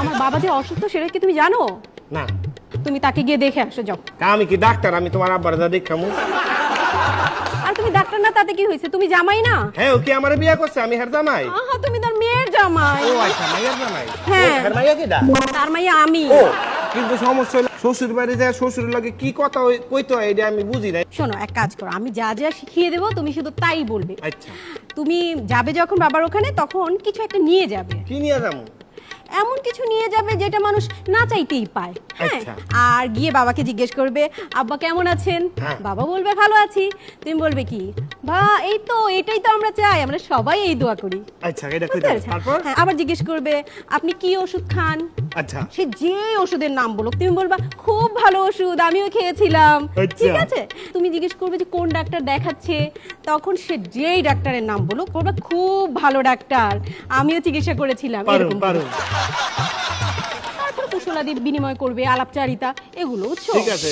আমার বাবা যে অসুস্থ সেটা কি তুমি জানো? না। তুমি তাকে গিয়ে দেখে আসো যাও। আমি কি ডাক্তার? আমি তোমার আব্বার যা দেখামু। আর তুমি ডাক্তার না তাতে কি হয়েছে? তুমি জামাই না? হ্যাঁ, ও কি আমার বিয়ে করছে? আমি হের জামাই। আহা, তুমি তার মেয়ের জামাই। ও আচ্ছা, মাইয়ার জামাই। হ্যাঁ। হের মাইয়া কিডা? তার মাইয়া আমি। ও, কিন্তু সমস্যা হলো শ্বশুর বাড়ি যায় শ্বশুর লাগে কি কথা কইতে হয় এটা আমি বুঝি না। শোনো, এক কাজ করো, আমি যা যা শিখিয়ে দেবো তুমি শুধু তাই বলবে। আচ্ছা। তুমি যাবে যখন বাবার ওখানে তখন কিছু একটা নিয়ে যাবে। কি নিয়ে যাবো? এমন কিছু নিয়ে যাবে যেটা মানুষ না চাইতেই পায়। হ্যাঁ। আচ্ছা। আর গিয়ে বাবাকে জিজ্ঞেস করবে আব্বা কেমন আছেন? হ্যাঁ। বাবা বলবে ভালো আছি। তুমি বলবে কি, এই তো এটাই তো আমরা চাই, আমরা সবাই এই দোয়া করি। আচ্ছা, এটা বুঝতে কইতে পেরেছো? তারপর? হ্যাঁ, আবার জিজ্ঞেস করবে আপনি কি ওষুধ খান? আচ্ছা। সে যে ওষুধের নাম বলো তুমি বলবা খুব ভালো ওষুধ, আমিও খেয়েছিলাম। আচ্ছা। ঠিক আছে। তুমি জিজ্ঞেস করবে যে কোন ডাক্তার দেখাচ্ছে, তখন সে যেই ডাক্তারের নাম বলো বলবা খুব ভালো ডাক্তার, আমিও চিকিৎসা করেছিলাম। পারুন এরকম পারুন। তারপর কুশলাদি বিনিময় করবে, আলাপচারিতা, এগুলো বুঝছো? ঠিক আছে।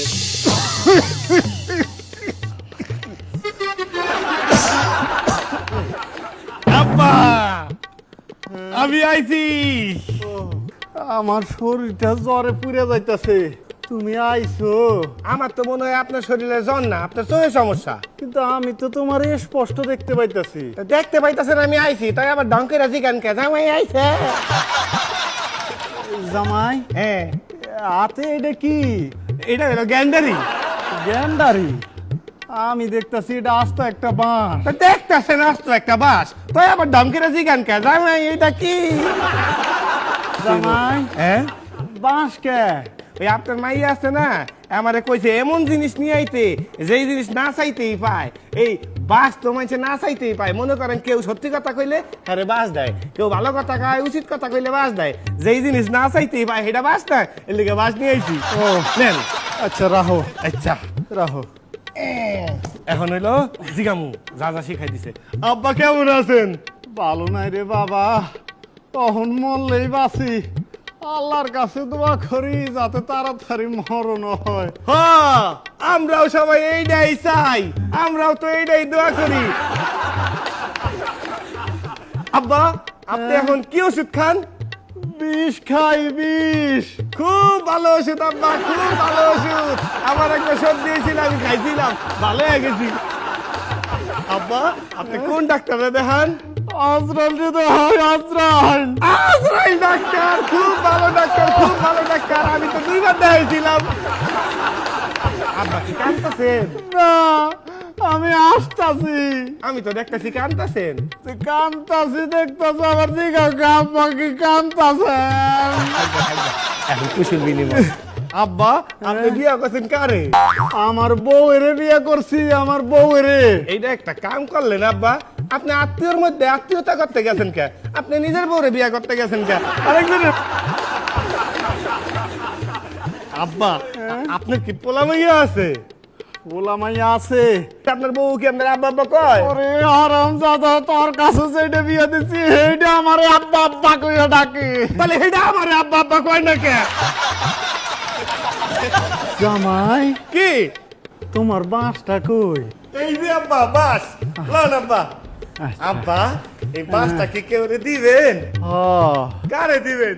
আব্বা, আমি আইছি। আমার শরীরটা জ্বরে পুড়ে যাইতাছে, তুমি আইছো? আমার তো মনে হয় আপনার শরীরে জ্বর না, আপনার চোখের সমস্যা। কিন্তু আমি তো তোমার স্পষ্ট দেখতে পাইতাছি। তা দেখতে পাইতেছেন আমি আইছি, তাই আবার ঢঙ্কের আজি গান কে জামাই আইছে। জামাই, হ্যাঁ, হাতে এটা কি? এটা হলো গ্যান্ডারি। গ্যান্ডারি? আমি দেখতাছি এটা আস্ত একটা বাঁশ। তা দেখতেছেন আস্ত একটা বাস, তাই আবার ঢঙ্কের আজি গান কে জামাই এটা কি? জামাই, হ্যাঁ, বাঁশ কে? ওই আপনার মাইয়া আছে না, আমারে কইছে এমন জিনিস নিয়ে আইতে যেই জিনিস না চাইতেই পায়। এই বাস তো মানছে না চাইতেই পায়। মনে করেন কেউ সত্যি কথা কইলে আরে বাস দেয়, কেউ ভালো কথা কয় উচিত কথা কইলে বাস দেয়। যেই জিনিস না চাইতেই পায় সেটা বাস না, এর লিগে বাস নিয়ে আইছি। ও নেন। আচ্ছা, রাহো আচ্ছা, রাহো। এখন হইলো জিগামু যা যা শিখাই দিছে। আব্বা কেমন আছেন? ভালো নাই রে বাবা, তখন মরলেই বাঁচি। আল্লাহর কাছে দোয়া করি যাতে তাড়াতাড়ি মরণ হয়। হ্যাঁ, আমরাও সবাই এইটাই চাই, আমরাও তো এইটাই দোয়া করি। আব্বা, আপনি এখন কি ওষুধ খান? বিষ খাই, বিষ। খুব ভালো ওষুধ আব্বা, খুব ভালো ওষুধ। আমার একটা সর্দি হয়েছিল, আমি খাইছিলাম, ভালো হয়ে গেছি। আব্বা, আপনি কোন ডাক্তারে দেখান? আজরাইল যদি হয়, আজরাইল। আজরাইল ডাক্তার, খুব ভালো ডাক্তার, খুব ভালো ডাক্তার। আমি তো 2বার দেখাইছিলাম। আব্বা কি কাঁদতেছেন? না, আমি আসতাছি। আমি তো দেখতেছি কাঁদতেছেন। কান্তাছি দেখতেছ, আবার জিজ্ঞাসা আব্বা কি কান্তাছেন? এখন কুশল বিনিময়। আব্বা, আপনি বিয়া করছেন কারে? আমার বউয়েরে বিয়ে করছি, আমার বউয়েরে। এইটা একটা কাম করলেন আব্বা, আপনি আত্মীয়র মধ্যে আত্মীয়তা করতে গেছেন কে? আপনি নিজের বউরে বিয়া করতে গেছেন কে? আরেকজনের। আব্বা, আপনার কি পোলা মাইয়া আছে? ওলা মাইয়া আছে। আপনার বউ কি আপনার আব্বা আব্বা কয়? ওরে হারাম দাদা, তোর কাছে যেটা বিয়ে দিচ্ছি সেইটা আমার আব্বা আব্বা কইয়া ডাকে। তাহলে এটা আমার আব্বা আব্বা কয় না কে? জামাই, কি? তোমার বাঁশটা কই? এই যে আব্বা বাস, লন আব্বা। আচ্ছা। আব্বা, এই বাসটা কি কেউ দিবেন? হ, কারে দিবেন?